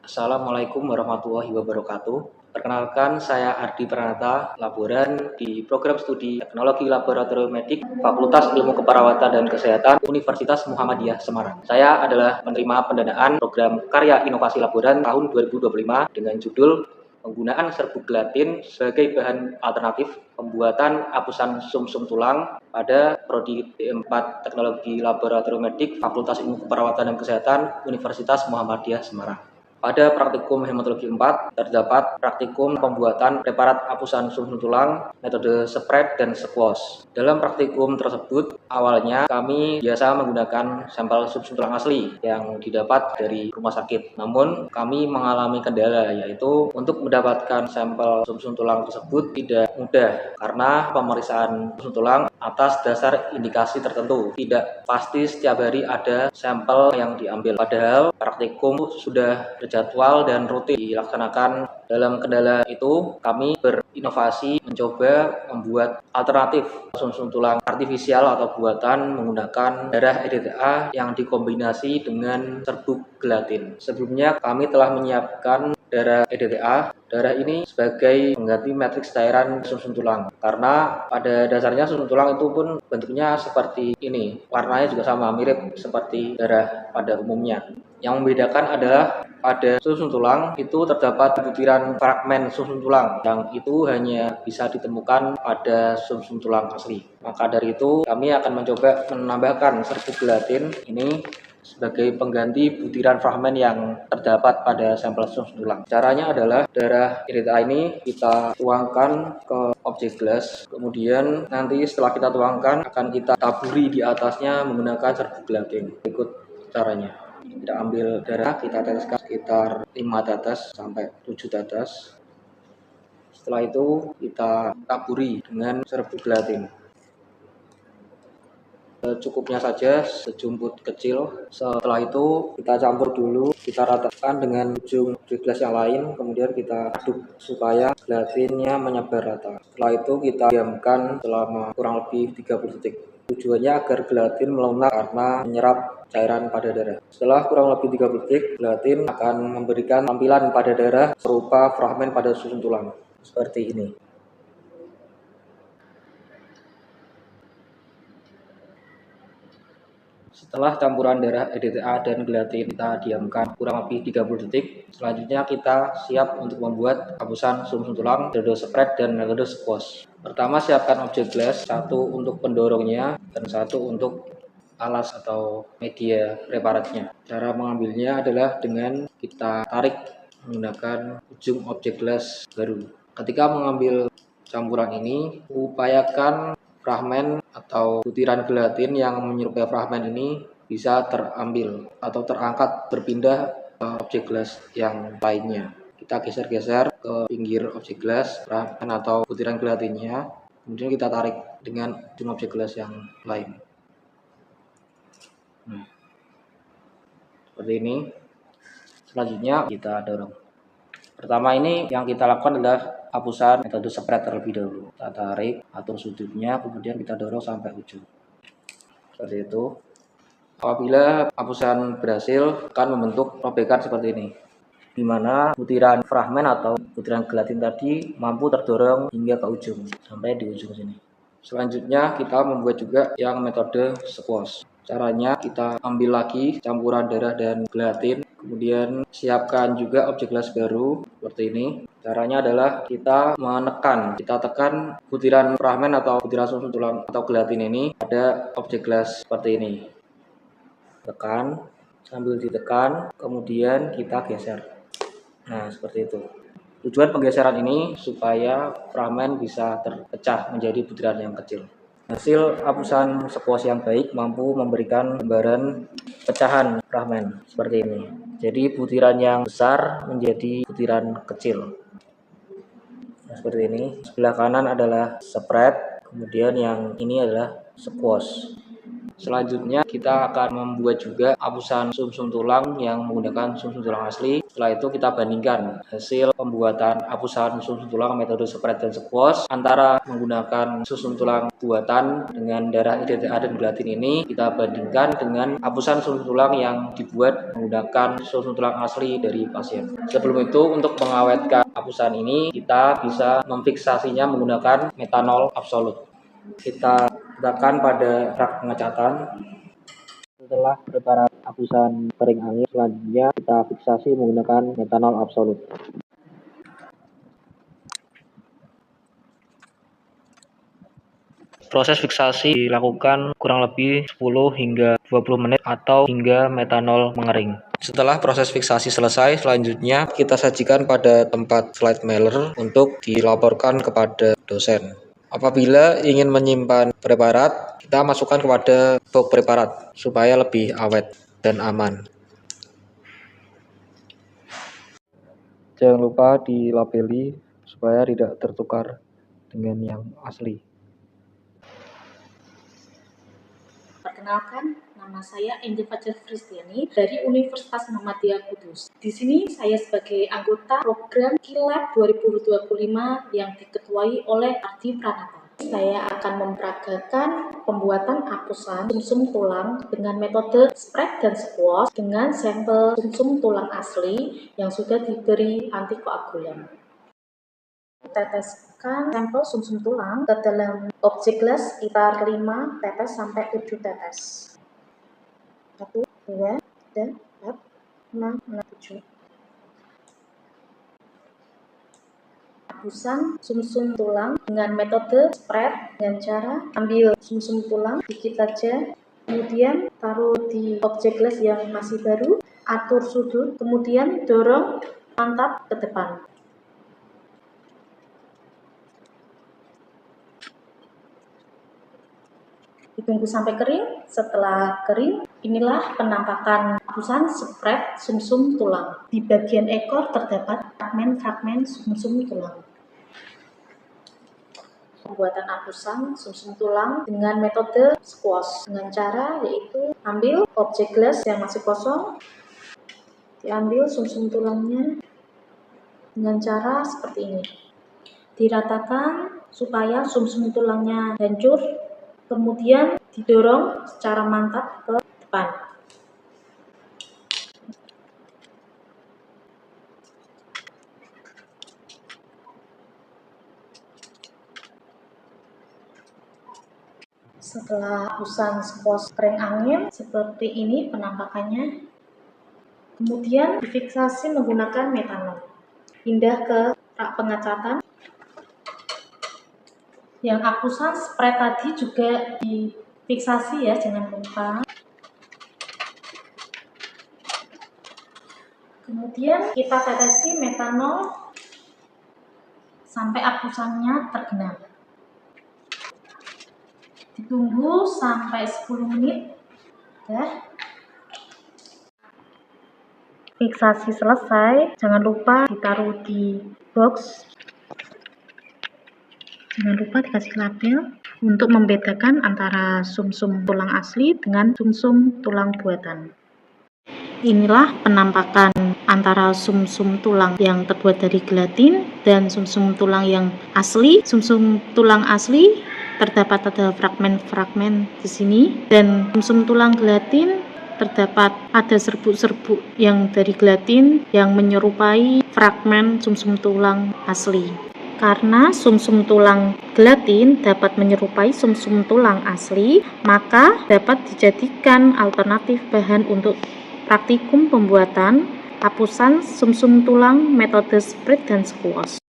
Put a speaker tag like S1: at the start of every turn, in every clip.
S1: Assalamualaikum warahmatullahi wabarakatuh. Perkenalkan, saya Ardi Pranata, laboran di Program Studi Teknologi Laboratorium Medik Fakultas Ilmu Keperawatan dan Kesehatan Universitas Muhammadiyah Semarang. Saya adalah penerima pendanaan program Karya Inovasi Laboran tahun 2025 dengan judul Penggunaan serbuk gelatin sebagai bahan alternatif pembuatan hapusan sumsum tulang pada prodi D4 Teknologi Laboratorium Medik Fakultas Ilmu Keperawatan dan Kesehatan Universitas Muhammadiyah Semarang. Pada praktikum hematologi 4 terdapat praktikum pembuatan preparat hapusan sumsum tulang, metode spread dan squash. Dalam praktikum tersebut, awalnya kami biasa menggunakan sampel sumsum tulang asli yang didapat dari rumah sakit. Namun, kami mengalami kendala, yaitu untuk mendapatkan sampel sumsum tulang tersebut tidak mudah karena pemeriksaan sumsum tulang atas dasar indikasi tertentu. Tidak pasti setiap hari ada sampel yang diambil. Padahal praktikum sudah jadwal dan rutin dilaksanakan. Dalam kendala itu, kami berinovasi mencoba membuat alternatif sumsum tulang artifisial atau buatan menggunakan darah EDTA yang dikombinasi dengan serbuk gelatin. Sebelumnya kami telah menyiapkan darah EDTA. Darah ini sebagai pengganti matriks cairan sumsum tulang. Karena pada dasarnya sumsum tulang itu pun bentuknya seperti ini. Warnanya juga sama, mirip seperti darah pada umumnya. Yang membedakan adalah pada sumsum tulang itu terdapat butiran fragmen sumsum tulang yang itu hanya bisa ditemukan pada sumsum tulang asli. Maka dari itu kami akan mencoba menambahkan serbuk gelatin ini sebagai pengganti butiran fragmen yang terdapat pada sampel sumsum tulang. Caranya adalah darah EDTA ini kita tuangkan ke objek gelas, kemudian nanti setelah kita tuangkan akan kita taburi di atasnya menggunakan serbuk gelatin. Ikut caranya. Kita ambil darah, kita teteskan sekitar 5 tetes sampai 7 tetes. Setelah itu kita taburi dengan serbuk gelatin. Cukupnya saja sejumput kecil. Setelah itu kita campur dulu, kita ratakan dengan ujung gelas yang lain, kemudian kita aduk supaya gelatinnya menyebar rata. Setelah itu kita diamkan selama kurang lebih 30 detik. Tujuannya agar gelatin melunak karena menyerap cairan pada darah. Setelah kurang lebih 30 detik, gelatin akan memberikan tampilan pada darah berupa fragmen pada sumsum tulang seperti ini. Setelah campuran darah EDTA dan gelatin kita diamkan kurang lebih 30 detik, selanjutnya kita siap untuk membuat hapusan sumsum tulang, metode spread dan metode squash. Pertama, siapkan objek gelas, satu untuk pendorongnya dan satu untuk alas atau media preparatnya. Cara mengambilnya adalah dengan kita tarik menggunakan ujung objek gelas baru. Ketika mengambil campuran ini, upayakan fragmen atau butiran gelatin yang menyerupai fragmen ini bisa terambil atau terangkat berpindah ke objek gelas yang lainnya. Kita geser-geser ke pinggir objek gelas fragmen atau butiran gelatinnya, kemudian kita tarik dengan ujung objek gelas yang lain. Seperti ini. Selanjutnya kita dorong. Pertama ini yang kita lakukan adalah hapusan metode spread terlebih dahulu. Kita tarik, atur sudutnya, kemudian kita dorong sampai ujung. Seperti itu. Apabila hapusan berhasil, akan membentuk robekan seperti ini, di mana butiran fragmen atau butiran gelatin tadi mampu terdorong hingga ke ujung, sampai di ujung sini. Selanjutnya kita membuat juga yang metode squash. Caranya kita ambil lagi campuran darah dan gelatin, kemudian siapkan juga objek gelas baru seperti ini. Caranya adalah kita tekan butiran fragmen atau butiran sumsum tulang atau gelatin ini pada objek gelas seperti ini. Tekan, sambil ditekan, kemudian kita geser. Nah, seperti itu. Tujuan penggeseran ini supaya fragmen bisa terpecah menjadi butiran yang kecil. Hasil hapusan squash yang baik mampu memberikan gambaran pecahan fragmen seperti ini. Jadi butiran yang besar menjadi butiran kecil. Nah, seperti ini. Sebelah kanan adalah spread, kemudian yang ini adalah squash. Selanjutnya kita akan membuat juga hapusan sumsum tulang yang menggunakan sumsum tulang asli. Setelah itu kita bandingkan hasil pembuatan hapusan sumsum tulang metode spread dan squash antara menggunakan sumsum tulang buatan dengan darah IDTA dan gelatin ini, kita bandingkan dengan hapusan sumsum tulang yang dibuat menggunakan sumsum tulang asli dari pasien. Sebelum itu, untuk mengawetkan hapusan ini kita bisa memfiksasinya menggunakan metanol absolut. Kita letakkan pada rak pengecatan. Setelah preparat hapusan kering angin, selanjutnya kita fiksasi menggunakan metanol absolut. Proses fiksasi dilakukan kurang lebih 10 hingga 20 menit atau hingga metanol mengering. Setelah proses fiksasi selesai, selanjutnya kita sajikan pada tempat slide mailer untuk dilaporkan kepada dosen. Apabila ingin menyimpan preparat, kita masukkan kepada box preparat supaya lebih awet dan aman. Jangan lupa dilabeli supaya tidak tertukar dengan yang asli.
S2: Perkenalkan, nama saya Angel Fajar Kristiani dari Universitas Muhammadiyah Kudus. Di sini saya sebagai anggota program KILAB 2025 yang diketuai oleh Ardi Pranata. Saya akan memperagakan pembuatan hapusan sumsum tulang dengan metode spread dan squash dengan sampel sumsum tulang asli yang sudah diberi antikoagulan. Teteskan sampel sumsum tulang ke dalam objek gelas sekitar 5 tetes sampai 7 tetes. 1, 2, 3, 4, 5, 6, 7. Hapusan sumsum tulang dengan metode spread dengan cara ambil sumsum tulang dikit saja, kemudian taruh di objek gelas yang masih baru, atur sudut, kemudian dorong mantap ke depan. Ditunggu sampai kering. Setelah kering, inilah penampakan hapusan spread sumsum tulang. Di bagian ekor terdapat fragmen-fragmen sumsum tulang. Pembuatan hapusan sumsum tulang dengan metode squash dengan cara yaitu ambil objek gelas yang masih kosong, diambil sumsum tulangnya dengan cara seperti ini. Diratakan supaya sumsum tulangnya hancur. Kemudian didorong secara mantap ke depan. Setelah hapusan squash kering angin, seperti ini penampakannya. Kemudian difiksasi menggunakan metanol. Pindah ke rak pengecatan. Yang hapusan spread tadi juga difiksasi ya, jangan lupa. Kemudian kita tetesi metanol sampai hapusannya tergenang. Ditunggu sampai 10 menit. Fiksasi selesai, jangan lupa ditaruh di box. Jangan lupa dikasih label untuk membedakan antara sumsum tulang asli dengan sumsum tulang buatan. Inilah penampakan antara sumsum tulang yang terbuat dari gelatin dan sumsum tulang yang asli. Sumsum tulang asli terdapat ada fragmen-fragmen di sini, dan sumsum tulang gelatin terdapat ada serbuk-serbuk yang dari gelatin yang menyerupai fragmen sumsum tulang asli. Karena sumsum tulang gelatin dapat menyerupai sumsum tulang asli, maka dapat dijadikan alternatif bahan untuk praktikum pembuatan hapusan sumsum tulang metode spread dan squash.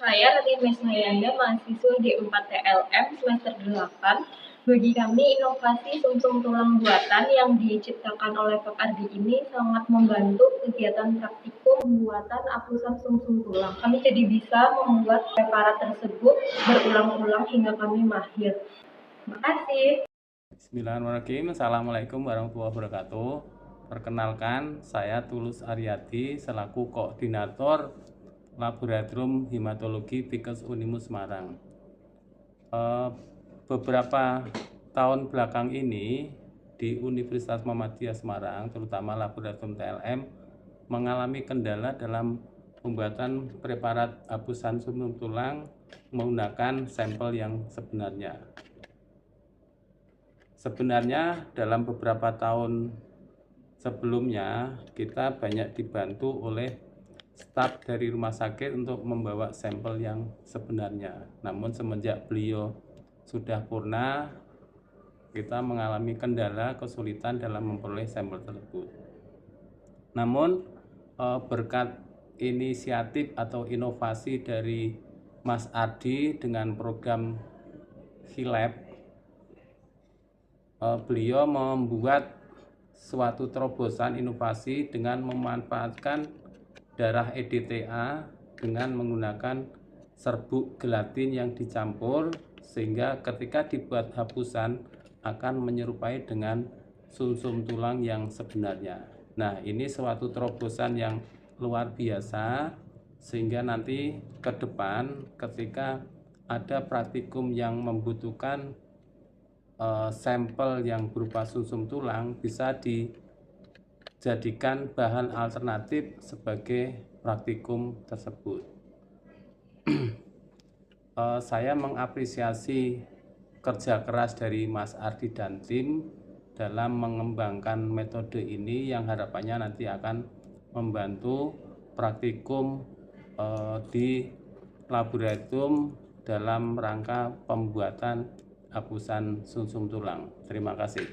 S3: Saya Rati Mesnayanda, mahasiswa D4TLM semester 8. Bagi kami, inovasi sumsum tulang buatan yang diciptakan oleh Pak Ardi ini sangat membantu kegiatan praktikum pembuatan hapusan sumsum tulang. Kami jadi bisa membuat preparat tersebut berulang-ulang hingga kami mahir. Terima kasih.
S4: Bismillahirrahmanirrahim. Assalamualaikum warahmatullahi wabarakatuh. Perkenalkan, saya Tulus Aryadi selaku Koordinator Laboratorium Hematologi Fikes Unimus Semarang. Beberapa tahun belakang ini di Universitas Muhammadiyah Semarang, terutama laboratorium TLM, mengalami kendala dalam pembuatan preparat hapusan sumsum tulang menggunakan sampel yang sebenarnya. Sebenarnya dalam beberapa tahun sebelumnya kita banyak dibantu oleh staf dari rumah sakit untuk membawa sampel yang sebenarnya. Namun semenjak beliau sudah purna, kita mengalami kendala kesulitan dalam memperoleh sampel tersebut. Namun berkat inisiatif atau inovasi dari Mas Ardi dengan program HILAB, beliau membuat suatu terobosan inovasi dengan memanfaatkan darah EDTA dengan menggunakan serbuk gelatin yang dicampur, sehingga ketika dibuat hapusan akan menyerupai dengan sumsum tulang yang sebenarnya. Nah, ini suatu terobosan yang luar biasa, sehingga nanti ke depan ketika ada praktikum yang membutuhkan sampel yang berupa sumsum tulang bisa dijadikan bahan alternatif sebagai praktikum tersebut. Saya mengapresiasi kerja keras dari Mas Ardi dan tim dalam mengembangkan metode ini yang harapannya nanti akan membantu praktikum di laboratorium dalam rangka pembuatan hapusan sumsum tulang. Terima kasih.